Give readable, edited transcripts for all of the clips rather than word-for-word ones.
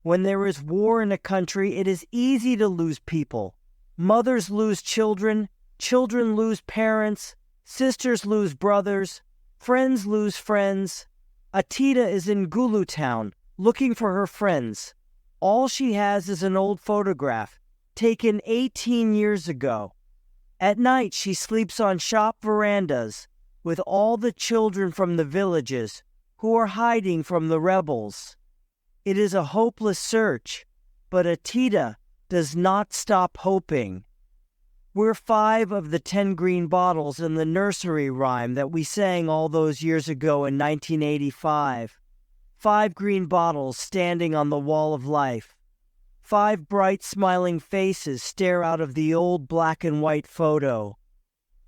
When there is war in a country, it is easy to lose people. Mothers lose children, children lose parents, sisters lose brothers, friends lose friends. Atita is in Gulu town, looking for her friends. All she has is an old photograph, taken 18 years ago. At night, she sleeps on shop verandas with all the children from the villages who are hiding from the rebels. It is a hopeless search, but Atita does not stop hoping. We're 5 of the 10 green bottles in the nursery rhyme that we sang all those years ago in 1985. 5 green bottles standing on the wall of life. 5 bright smiling faces stare out of the old black and white photo.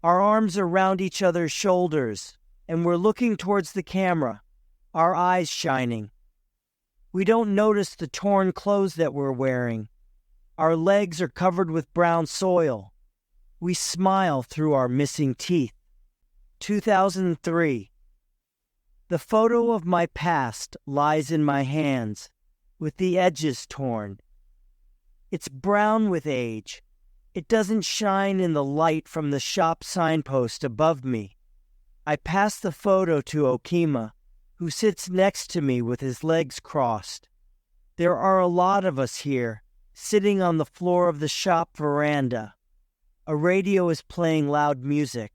Our arms are around each other's shoulders, and we're looking towards the camera, our eyes shining. We don't notice the torn clothes that we're wearing. Our legs are covered with brown soil. We smile through our missing teeth. 2003. The photo of my past lies in my hands, with the edges torn. It's brown with age. It doesn't shine in the light from the shop signpost above me. I pass the photo to Okima, who sits next to me with his legs crossed. There are a lot of us here, sitting on the floor of the shop veranda. A radio is playing loud music.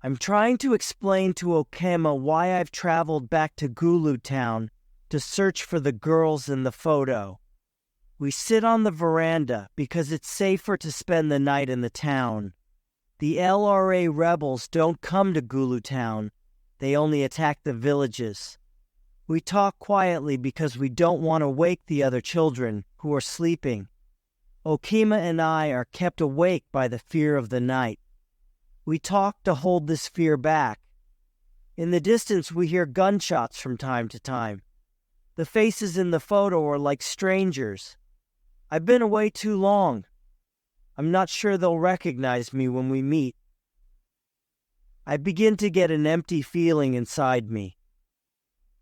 I'm trying to explain to Okima why I've traveled back to Gulu town to search for the girls in the photo. We sit on the veranda because it's safer to spend the night in the town. The LRA rebels don't come to Gulu town. They only attack the villages. We talk quietly because we don't want to wake the other children who are sleeping. Okima and I are kept awake by the fear of the night. We talk to hold this fear back. In the distance, we hear gunshots from time to time. The faces in the photo are like strangers. I've been away too long. I'm not sure they'll recognize me when we meet. I begin to get an empty feeling inside me.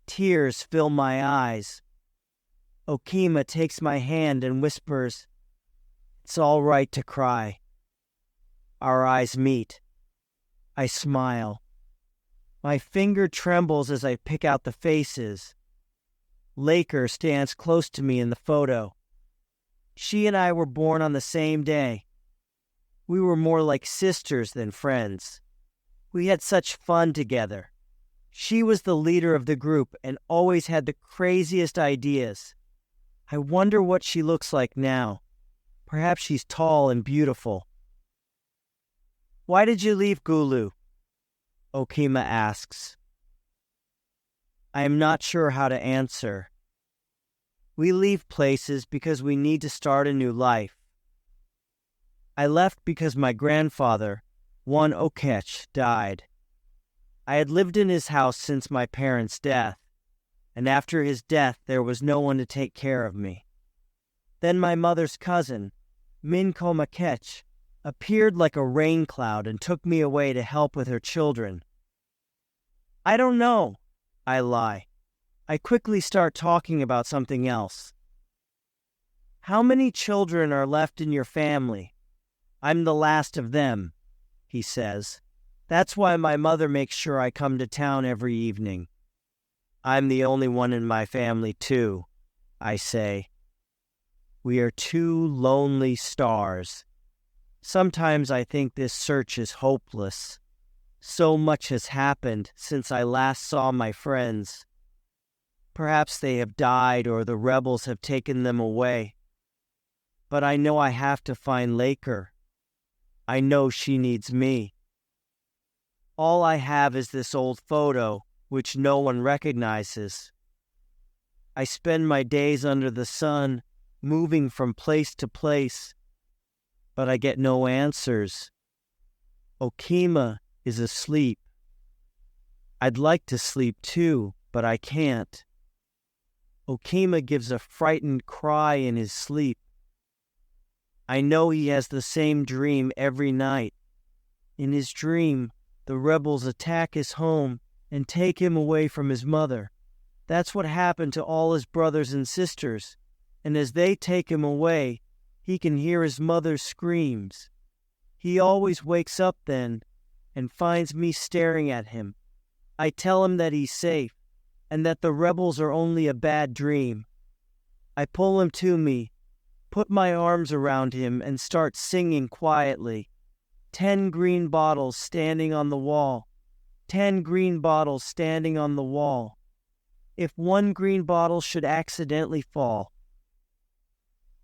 Tears fill my eyes. Okima takes my hand and whispers, "It's all right to cry." Our eyes meet. I smile. My finger trembles as I pick out the faces. Laker stands close to me in the photo. She and I were born on the same day. We were more like sisters than friends. We had such fun together. She was the leader of the group and always had the craziest ideas. I wonder what she looks like now. Perhaps she's tall and beautiful. "Why did you leave Gulu?" Okima asks. I am not sure how to answer. We leave places because we need to start a new life. I left because my grandfather, one Okech, died. I had lived in his house since my parents' death, and after his death there was no one to take care of me. Then my mother's cousin, Minko Makech, appeared like a rain cloud and took me away to help with her children. I don't know, I lie. I quickly start talking about something else. How many children are left in your family? I'm the last of them, he says. That's why my mother makes sure I come to town every evening. I'm the only one in my family too, I say. We are 2 lonely stars. Sometimes I think this search is hopeless. So much has happened since I last saw my friends. Perhaps they have died or the rebels have taken them away. But I know I have to find Laker. I know she needs me. All I have is this old photo, which no one recognizes. I spend my days under the sun, moving from place to place, but I get no answers. Okima is asleep. I'd like to sleep too, but I can't. Okima gives a frightened cry in his sleep. I know he has the same dream every night. In his dream, the rebels attack his home and take him away from his mother. That's what happened to all his brothers and sisters. and as they take him away, he can hear his mother's screams. He always wakes up then and finds me staring at him. I tell him that he's safe and that the rebels are only a bad dream. I pull him to me, put my arms around him, and start singing quietly. 10 green bottles standing on the wall. 10 green bottles standing on the wall. If one green bottle should accidentally fall.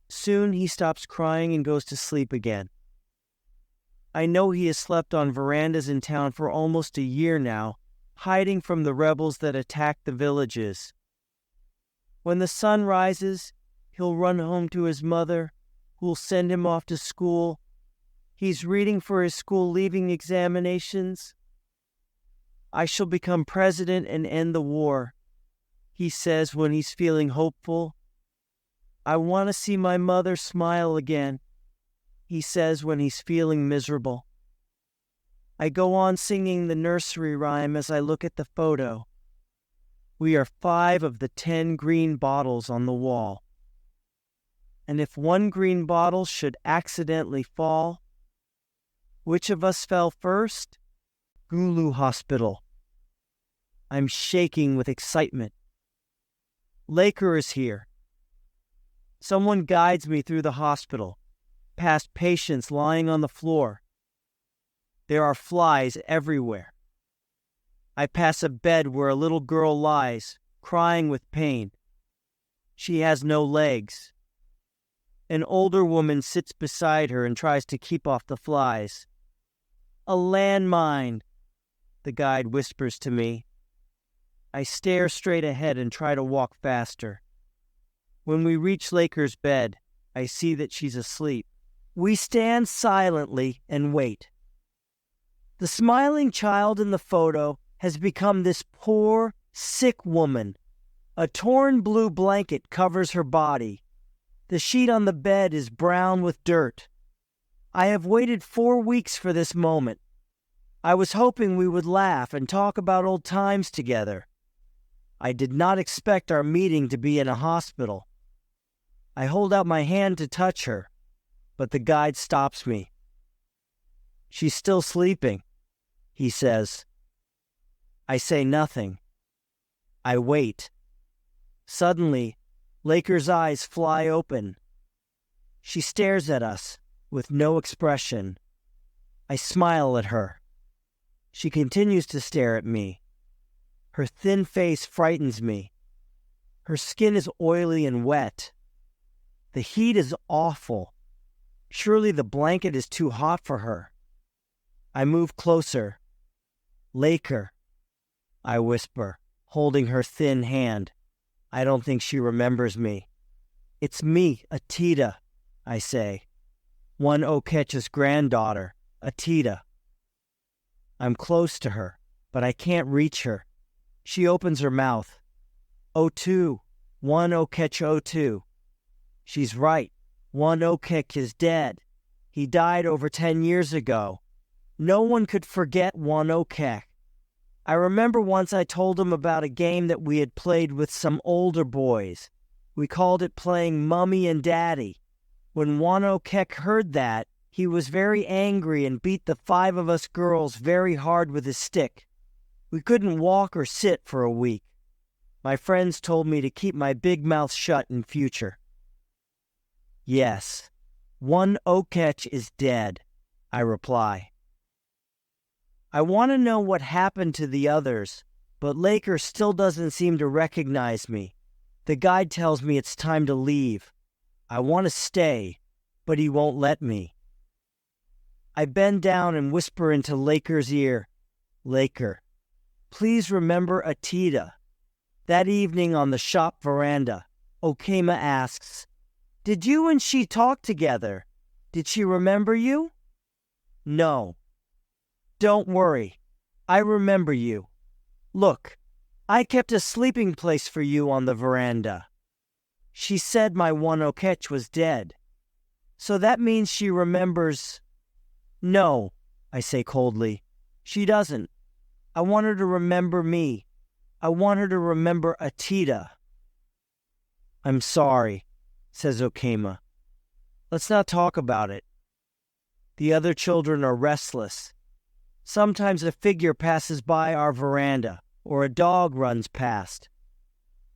Soon he stops crying and goes to sleep again. I know he has slept on verandas in town for almost a year now, hiding from the rebels that attack the villages. When the sun rises, he'll run home to his mother, who'll send him off to school. He's reading for his school leaving examinations. I shall become president and end the war, he says when he's feeling hopeful. I want to see my mother smile again, he says when he's feeling miserable. I go on singing the nursery rhyme as I look at the photo. We are 5 of the 10 green bottles on the wall. And if one green bottle should accidentally fall, which of us fell first? Gulu Hospital. I'm shaking with excitement. Laker is here. Someone guides me through the hospital, past patients lying on the floor. There are flies everywhere. I pass a bed where a little girl lies, crying with pain. She has no legs. An older woman sits beside her and tries to keep off the flies. A landmine, the guide whispers to me. I stare straight ahead and try to walk faster. When we reach Laker's bed, I see that she's asleep. We stand silently and wait. The smiling child in the photo has become this poor, sick woman. A torn blue blanket covers her body. The sheet on the bed is brown with dirt. I have waited 4 weeks for this moment. I was hoping we would laugh and talk about old times together. I did not expect our meeting to be in a hospital. I hold out my hand to touch her, but the guide stops me. She's still sleeping, he says. I say nothing. I wait. Suddenly, Laker's eyes fly open. She stares at us with no expression. I smile at her. She continues to stare at me. Her thin face frightens me. Her skin is oily and wet. The heat is awful. Surely the blanket is too hot for her. I move closer. Laker, I whisper, holding her thin hand. I don't think she remembers me. It's me, Atita, I say. One Okech's granddaughter, Atita. I'm close to her, but I can't reach her. She opens her mouth. O2, one Okech O2. She's right. One Okech is dead. He died over 10 years ago. No one could forget one Okech. I remember once I told him about a game that we had played with some older boys. We called it playing Mummy and Daddy. When one Okech heard that, he was very angry and beat the 5 of us girls very hard with his stick. We couldn't walk or sit for a week. My friends told me to keep my big mouth shut in future. Yes, one Okech is dead, I reply. I want to know what happened to the others, but Laker still doesn't seem to recognize me. The guide tells me it's time to leave. I want to stay, but he won't let me. I bend down and whisper into Laker's ear, Laker, please remember Atita. That evening on the shop veranda, Okema asks, did you and she talk together? Did she remember you? No. Don't worry. I remember you. Look, I kept a sleeping place for you on the veranda. She said my one Okech was dead. So that means she remembers... No, I say coldly. She doesn't. I want her to remember me. I want her to remember Atita. I'm sorry. says Okema. Let's not talk about it. The other children are restless. Sometimes a figure passes by our veranda, or a dog runs past.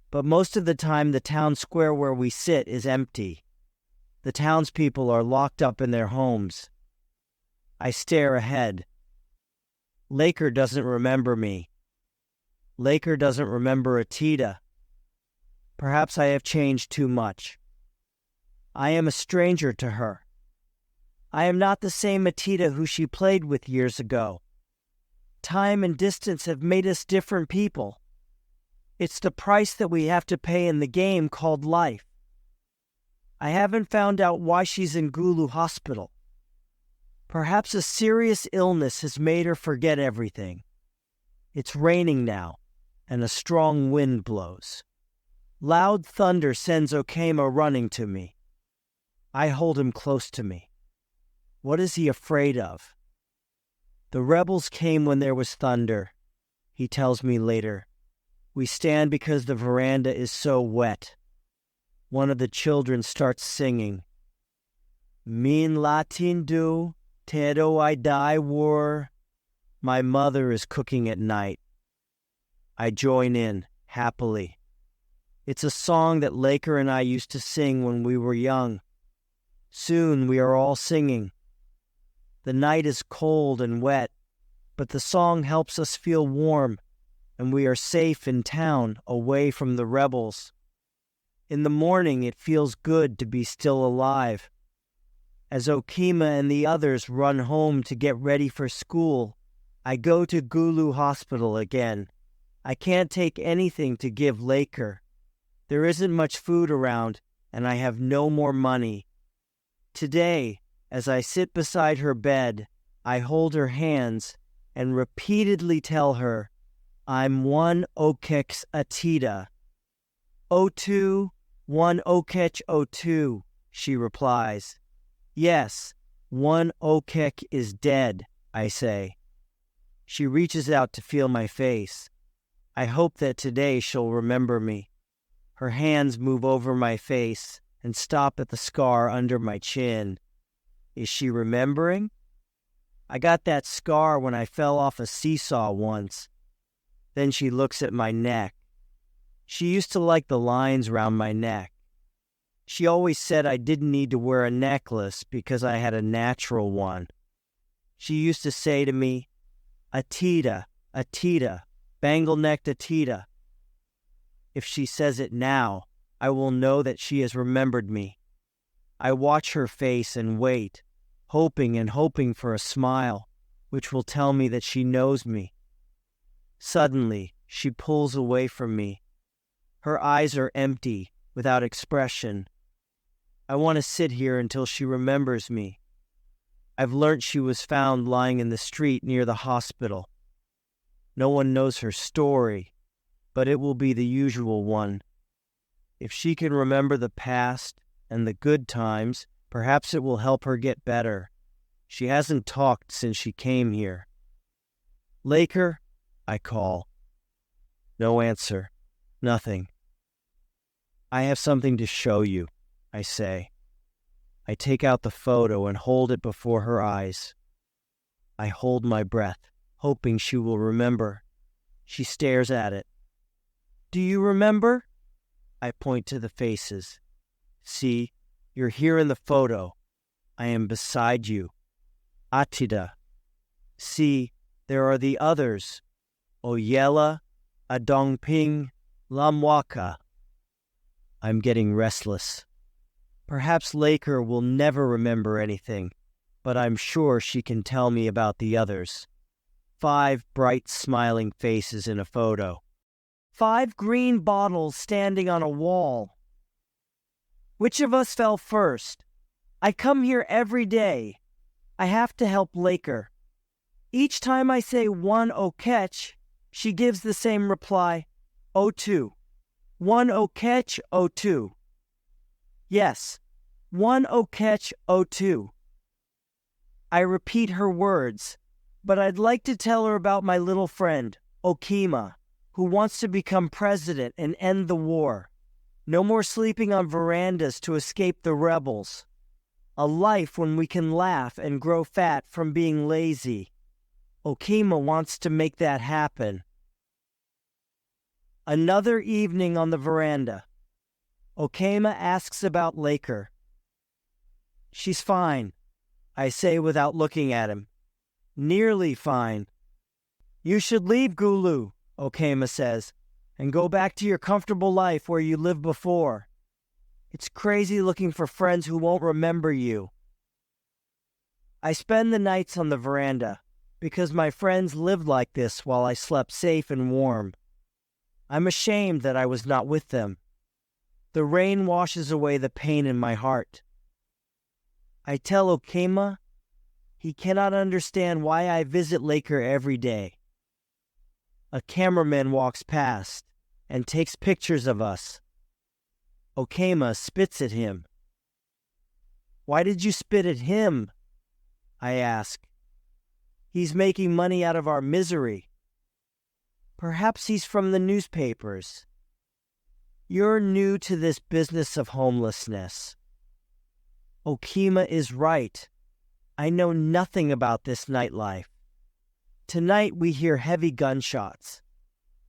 But most of the time the town square where we sit is empty. The townspeople are locked up in their homes. I stare ahead. Laker doesn't remember me. Laker doesn't remember Atita. Perhaps I have changed too much. I am a stranger to her. I am not the same Atita who she played with years ago. Time and distance have made us different people. It's the price that we have to pay in the game called life. I haven't found out why she's in Gulu hospital. Perhaps a serious illness has made her forget everything. It's raining now, and a strong wind blows. Loud thunder sends Okema running to me. I hold him close to me. What is he afraid of? The rebels came when there was thunder, he tells me later. We stand because the veranda is so wet. One of the children starts singing. Min Latin do, tedo I die war. My mother is cooking at night. I join in, happily. It's a song that Laker and I used to sing when we were young. Soon we are all singing. The night is cold and wet, but the song helps us feel warm, and we are safe in town, away from the rebels. In the morning it feels good to be still alive. As Okema and the others run home to get ready for school, I go to Gulu Hospital again. I can't take anything to give Laker. There isn't much food around, and I have no more money. Today, as I sit beside her bed, I hold her hands and repeatedly tell her, I'm one Okex Atita. O2, one Okech O2, she replies. Yes, one Okech is dead, I say. She reaches out to feel my face. I hope that today she'll remember me. Her hands move over my face and stop at the scar under my chin. Is she remembering? I got that scar when I fell off a seesaw once. Then she looks at my neck. She used to like the lines round my neck. She always said I didn't need to wear a necklace because I had a natural one. She used to say to me, Atita, Atita, bangle-necked Atita. If she says it now, I will know that she has remembered me. I watch her face and wait, hoping and hoping for a smile, which will tell me that she knows me. Suddenly, she pulls away from me. Her eyes are empty, without expression. I want to sit here until she remembers me. I've learnt she was found lying in the street near the hospital. No one knows her story, but it will be the usual one. If she can remember the past and the good times, perhaps it will help her get better. She hasn't talked since she came here. Laker, I call. No answer. Nothing. I have something to show you, I say. I take out the photo and hold it before her eyes. I hold my breath, hoping she will remember. She stares at it. Do you remember? I point to the faces. See, you're here in the photo. I am beside you. Atita. See, there are the others. Oyela, Adongping, Lamwaka. I'm getting restless. Perhaps Laker will never remember anything, but I'm sure she can tell me about the others. 5 bright, smiling faces in a photo. 5 green bottles standing on a wall. Which of us fell first? I come here every day. I have to help Laker. Each time I say one Okech, she gives the same reply, O2. One Okech, O2. Yes, one Okech, O2. I repeat her words, but I'd like to tell her about my little friend, Okema, who wants to become president and end the war. No more sleeping on verandas to escape the rebels. A life when we can laugh and grow fat from being lazy. Okima wants to make that happen. Another evening on the veranda. Okima asks about Laker. She's fine, I say without looking at him. Nearly fine. You should leave Gulu, Okima says, and go back to your comfortable life where you lived before. It's crazy looking for friends who won't remember you. I spend the nights on the veranda because my friends lived like this while I slept safe and warm. I'm ashamed that I was not with them. The rain washes away the pain in my heart. I tell Okima he cannot understand why I visit Laker every day. A cameraman walks past and takes pictures of us. Okima spits at him. Why did you spit at him? I ask. He's making money out of our misery. Perhaps he's from the newspapers. You're new to this business of homelessness. Okima is right. I know nothing about this nightlife. Tonight we hear heavy gunshots.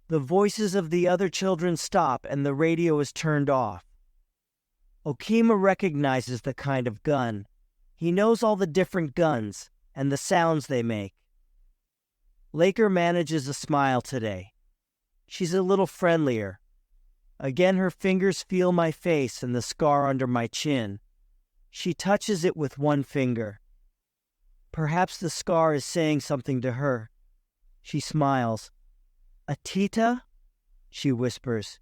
The voices of the other children stop and the radio is turned off. Okima recognizes the kind of gun. He knows all the different guns and the sounds they make. Laker manages a smile today. She's a little friendlier. Again her fingers feel my face and the scar under my chin. She touches it with one finger. Perhaps the scar is saying something to her. She smiles. Atita? She whispers.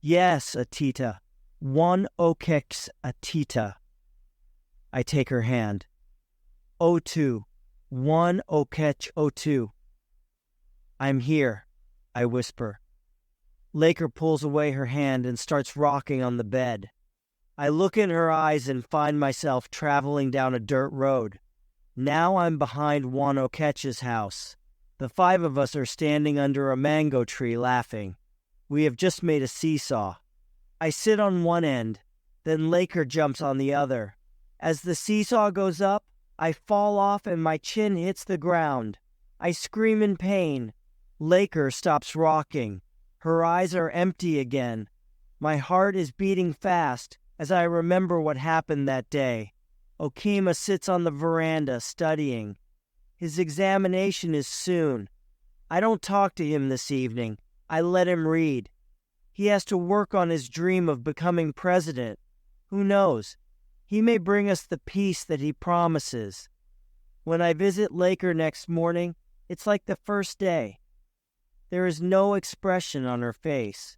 Yes, Atita. One okex Atita. I take her hand. O2. One okech O2. I'm here, I whisper. Laker pulls away her hand and starts rocking on the bed. I look in her eyes and find myself traveling down a dirt road. Now I'm behind Juan Okech's house. The 5 of us are standing under a mango tree laughing. We have just made a seesaw. I sit on one end, then Laker jumps on the other. As the seesaw goes up, I fall off and my chin hits the ground. I scream in pain. Laker stops rocking. Her eyes are empty again. My heart is beating fast as I remember what happened that day. Okima sits on the veranda studying. His examination is soon. I don't talk to him this evening. I let him read. He has to work on his dream of becoming president. Who knows? He may bring us the peace that he promises. When I visit Laker next morning, it's like the first day. There is no expression on her face.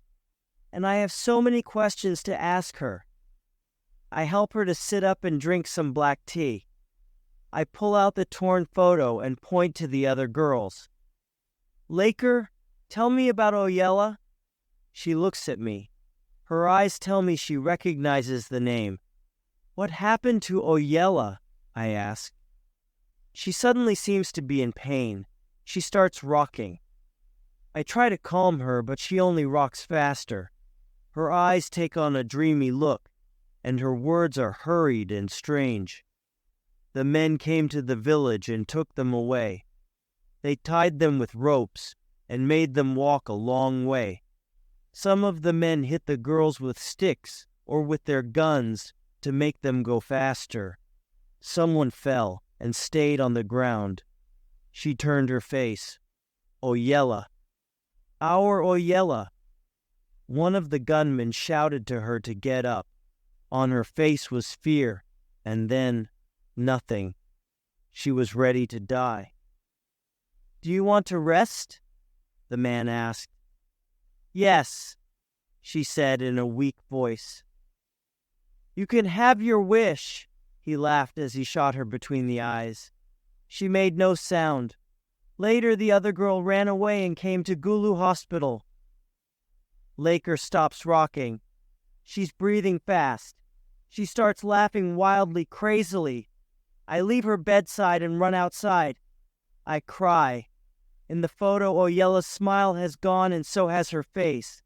And I have so many questions to ask her. I help her to sit up and drink some black tea. I pull out the torn photo and point to the other girls. Laker, tell me about Oyella. She looks at me. Her eyes tell me she recognizes the name. What happened to Oyella? I ask. She suddenly seems to be in pain. She starts rocking. I try to calm her, but she only rocks faster. Her eyes take on a dreamy look, and her words are hurried and strange. The men came to the village and took them away. They tied them with ropes and made them walk a long way. Some of the men hit the girls with sticks or with their guns to make them go faster. Someone fell and stayed on the ground. She turned her face. Oyella. Our Oyella. One of the gunmen shouted to her to get up. On her face was fear, and then nothing. She was ready to die. Do you want to rest? The man asked. Yes, she said in a weak voice. You can have your wish, he laughed as he shot her between the eyes. She made no sound. Later, the other girl ran away and came to Gulu Hospital. Laker stops rocking. She's breathing fast. She starts laughing wildly, crazily. I leave her bedside and run outside. I cry. In the photo, Oyella's smile has gone and so has her face.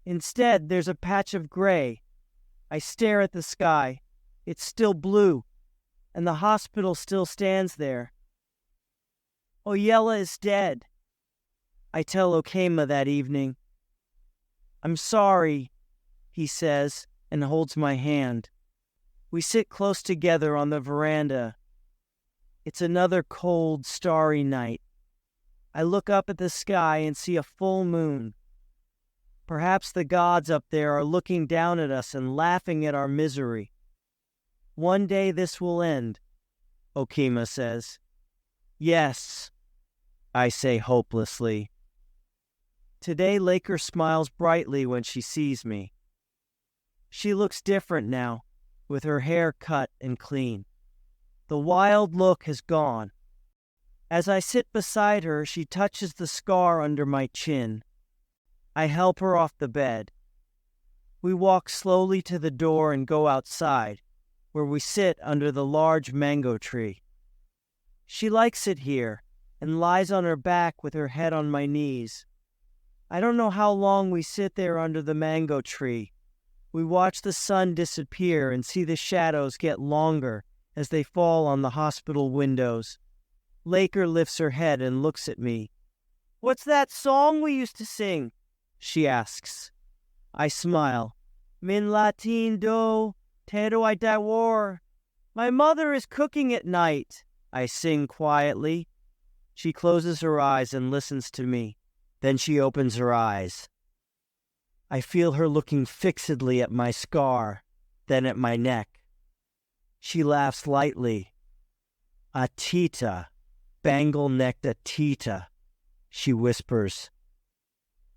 Instead, there's a patch of gray. I stare at the sky. It's still blue, and the hospital still stands there. Oyella is dead, I tell Okema that evening. I'm sorry, he says, and holds my hand. We sit close together on the veranda. It's another cold, starry night. I look up at the sky and see a full moon. Perhaps the gods up there are looking down at us and laughing at our misery. One day this will end, Okema says. Yes, I say hopelessly. Today Laker smiles brightly when she sees me. She looks different now, with her hair cut and clean. The wild look has gone. As I sit beside her, she touches the scar under my chin. I help her off the bed. We walk slowly to the door and go outside, where we sit under the large mango tree. She likes it here and lies on her back with her head on my knees. I don't know how long we sit there under the mango tree. We watch the sun disappear and see the shadows get longer as they fall on the hospital windows. Laker lifts her head and looks at me. "What's that song we used to sing?" she asks. I smile. "Min latin do, tedo I die war." "My mother is cooking at night," I sing quietly. She closes her eyes and listens to me. Then she opens her eyes. I feel her looking fixedly at my scar, then at my neck. She laughs lightly. "Atita, bangle-necked Atita," she whispers.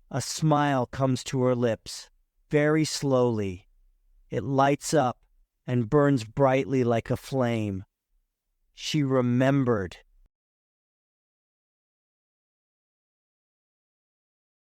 A smile comes to her lips, very slowly. It lights up and burns brightly like a flame. She remembered.